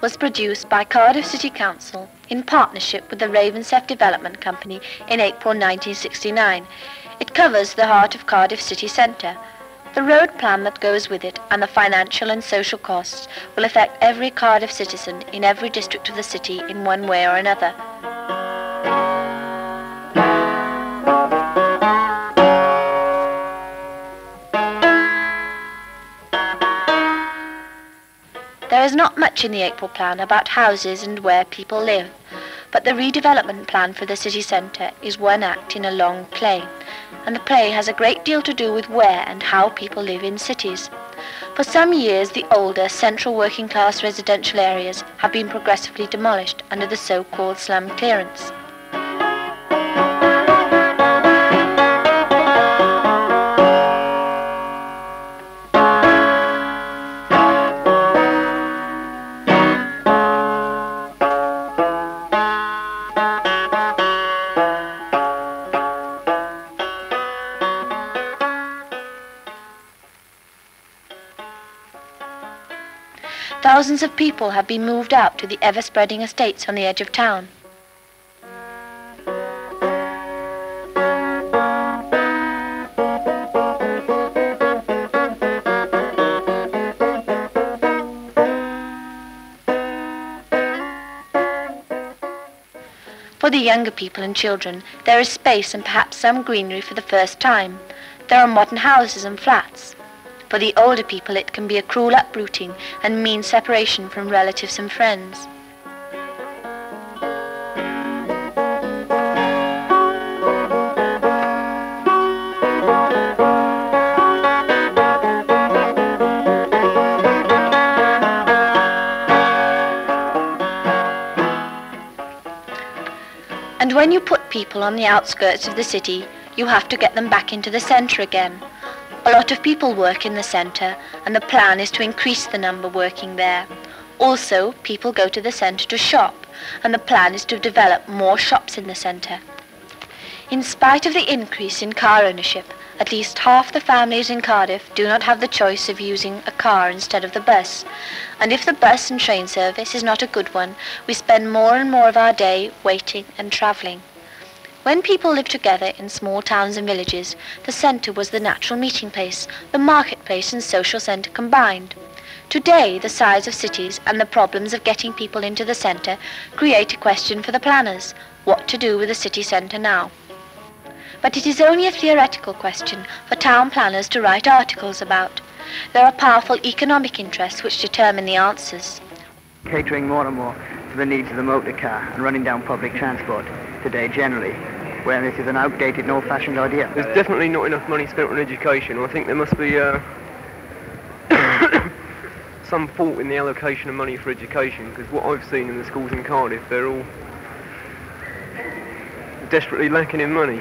Was produced by Cardiff City Council in partnership with the Ravenseth Development Company in April 1969. It covers the heart of Cardiff city centre. The road plan that goes with it and the financial and social costs will affect every Cardiff citizen in every district of the city in one way or another. There is not much in the April plan about houses and where people live, but the redevelopment plan for the city centre is one act in a long play, and the play has a great deal to do with where and how people live in cities. For some years, the older central working class residential areas have been progressively demolished under the so-called slum clearance. Thousands of people have been moved out to the ever-spreading estates on the edge of town. For the younger people and children, there is space and perhaps some greenery for the first time. There are modern houses and flats. For the older people, it can be a cruel uprooting and mean separation from relatives and friends. And when you put people on the outskirts of the city, you have to get them back into the centre again. A lot of people work in the centre, and the plan is to increase the number working there. Also, people go to the centre to shop, and the plan is to develop more shops in the centre. In spite of the increase in car ownership, at least half the families in Cardiff do not have the choice of using a car instead of the bus. And if the bus and train service is not a good one, we spend more and more of our day waiting and travelling. When people lived together in small towns and villages, the centre was the natural meeting place, the marketplace and social centre combined. Today, the size of cities and the problems of getting people into the centre create a question for the planners: what to do with the city centre now? But it is only a theoretical question for town planners to write articles about. There are powerful economic interests which determine the answers. Catering more and more to the needs of the motor car and running down public transport today generally, where this is an outdated and old-fashioned idea. There's definitely not enough money spent on education. I think there must be some fault in the allocation of money for education, because what I've seen in the schools in Cardiff, they're all desperately lacking in money.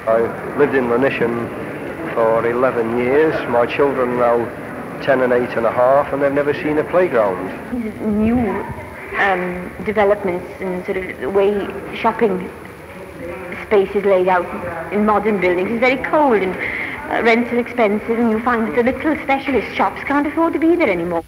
I lived in Lanishan for 11 years. My children are now 10 and 8 and a half, and they've never seen a playground. New developments and sort of the way shopping space is laid out in modern buildings is very cold, and rents are expensive, and you find that the little specialist shops can't afford to be there anymore.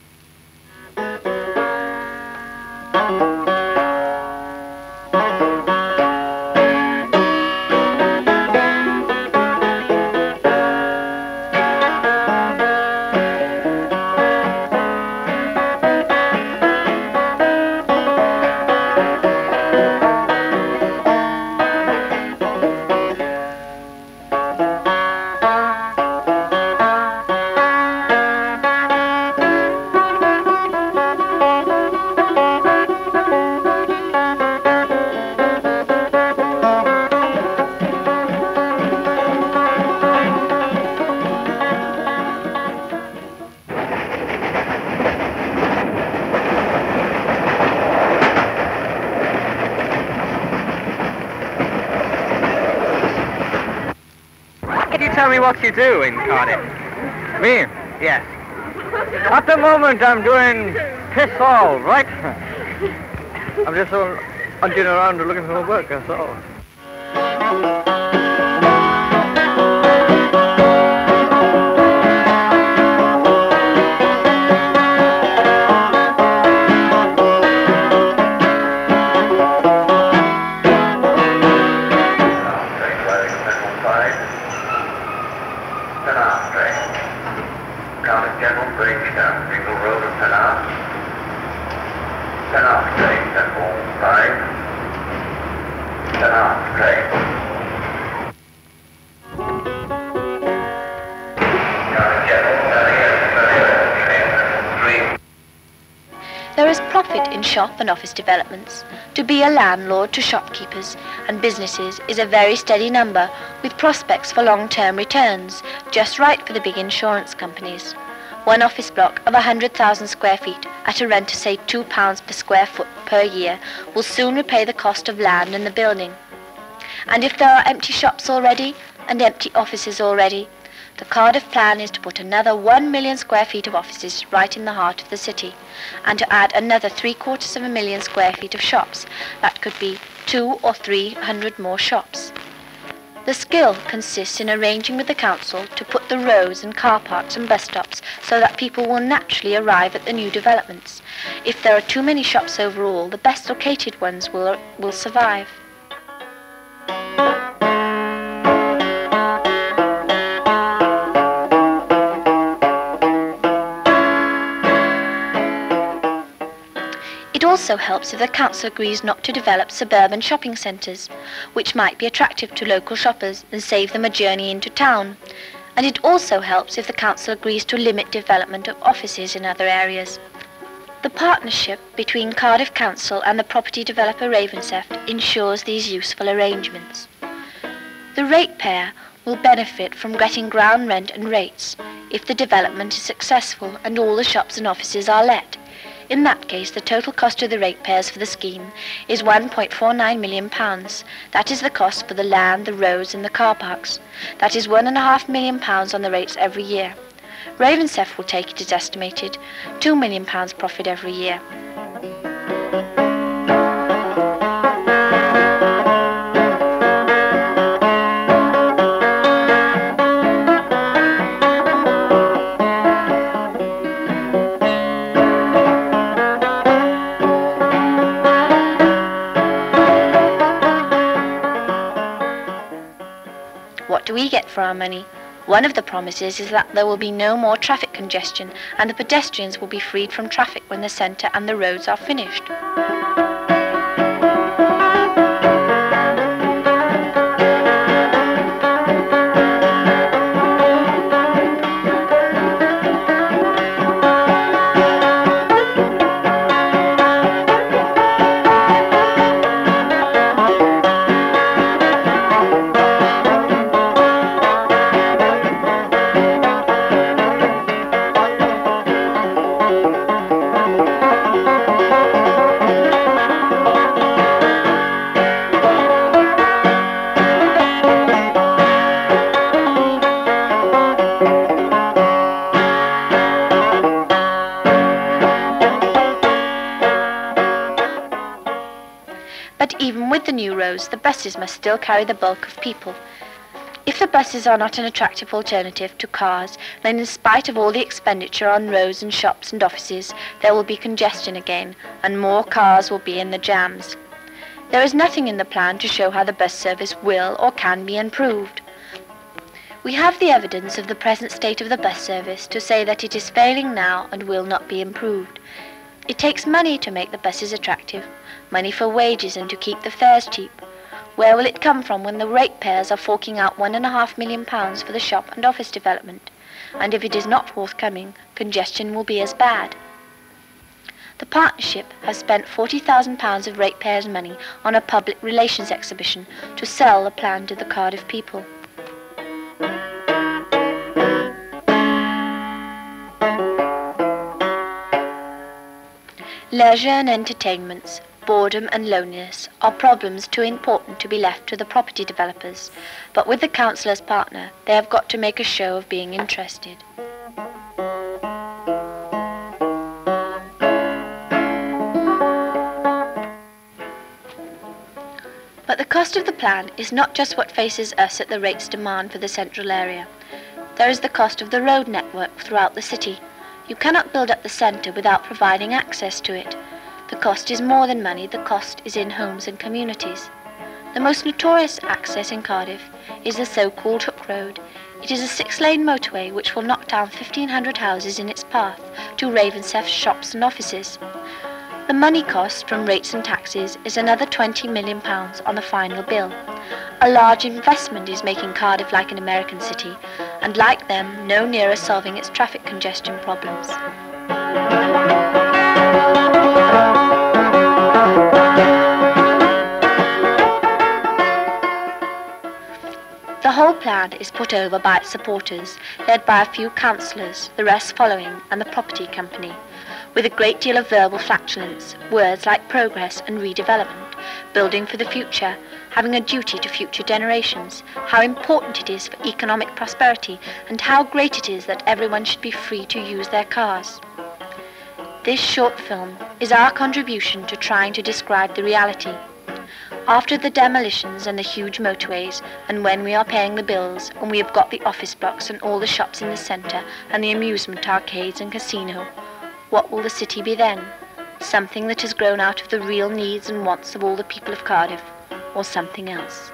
what you do in Cardiff? Me? Yes. At the moment I'm doing piss all, right? I'm just hunting around and looking for work, that's all. There is profit in shop and office developments. To be a landlord to shopkeepers and businesses is a very steady number with prospects for long-term returns, just right for the big insurance companies. One office block of 100,000 square feet at a rent of say £2 per square foot per year will soon repay the cost of land and the building. And if there are empty shops already and empty offices already, the Cardiff plan is to put another 1 million square feet of offices right in the heart of the city, and to add another 750,000 square feet of shops. That could be 200 or 300 more shops. The skill consists in arranging with the council to put the roads and car parks and bus stops so that people will naturally arrive at the new developments. If there are too many shops overall, the best located ones will survive. It also helps if the council agrees not to develop suburban shopping centres, which might be attractive to local shoppers and save them a journey into town. And it also helps if the council agrees to limit development of offices in other areas. The partnership between Cardiff Council and the property developer Ravenseft ensures these useful arrangements. The ratepayer will benefit from getting ground rent and rates if the development is successful and all the shops and offices are let. In that case, the total cost to the ratepayers for the scheme is £1.49 million. That is the cost for the land, the roads and the car parks. That is £1.5 million on the rates every year. Ravenseth will take, it is estimated, £2 million profit every year. What do we get for our money? One of the promises is that there will be no more traffic congestion and the pedestrians will be freed from traffic when the centre and the roads are finished. But even with the new roads, the buses must still carry the bulk of people. If the buses are not an attractive alternative to cars, then in spite of all the expenditure on roads and shops and offices, there will be congestion again, and more cars will be in the jams. There is nothing in the plan to show how the bus service will or can be improved. We have the evidence of the present state of the bus service to say that it is failing now and will not be improved. It takes money to make the buses attractive, money for wages and to keep the fares cheap. Where will it come from when the ratepayers are forking out £1.5 million for the shop and office development? And if it is not forthcoming, congestion will be as bad. The partnership has spent £40,000 of ratepayers' money on a public relations exhibition to sell the plan to the Cardiff people. Leisure and entertainments. boredom and loneliness are problems too important to be left to the property developers, but with the council as partner, they have got to make a show of being interested. But the cost of the plan is not just what faces us at the rates demand for the central area. There is the cost of the road network throughout the city. You cannot build up the centre without providing access to it. The cost is more than money, the cost is in homes and communities. The most notorious access in Cardiff is the so-called Hook Road. It is a 6-lane motorway which will knock down 1,500 houses in its path to Ravenseth's shops and offices. The money cost from rates and taxes is another £20 million on the final bill. A large investment is making Cardiff like an American city, and like them, no nearer solving its traffic congestion problems. The whole plan is put over by its supporters, led by a few councillors, the rest following, and the property company, with a great deal of verbal flatulence, words like progress and redevelopment, building for the future, having a duty to future generations, how important it is for economic prosperity, and how great it is that everyone should be free to use their cars. This short film is our contribution to trying to describe the reality. After the demolitions and the huge motorways, and when we are paying the bills, and we have got the office blocks and all the shops in the centre, and the amusement arcades and casino, what will the city be then? Something that has grown out of the real needs and wants of all the people of Cardiff, or something else?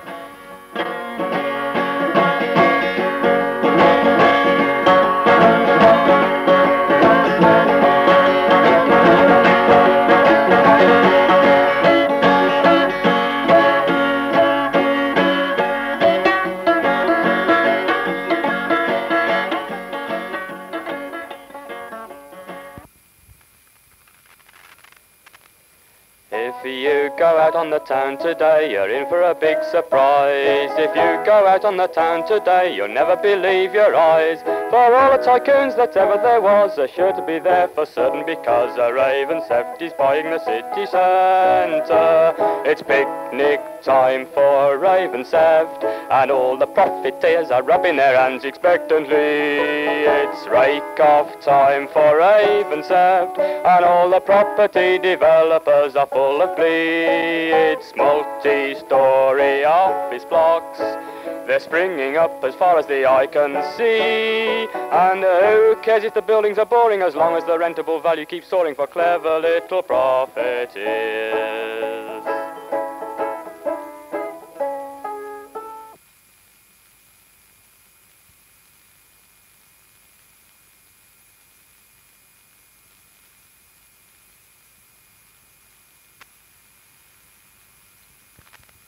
If you go out on the town today, you're in for a big surprise. If you go out on the town today, you'll never believe your eyes. For all the tycoons that ever there was are sure to be there for certain, because a Ravenseth is buying the city centre. It's picnic time for Ravenseth, and all the profiteers are rubbing their hands expectantly. It's rake-off time for Ravenseth, and all the property developers are full of glee. It's multi-storey office blocks, they're springing up as far as the eye can see. And who cares if the buildings are boring, as long as the rentable value keeps soaring for clever little profiteers.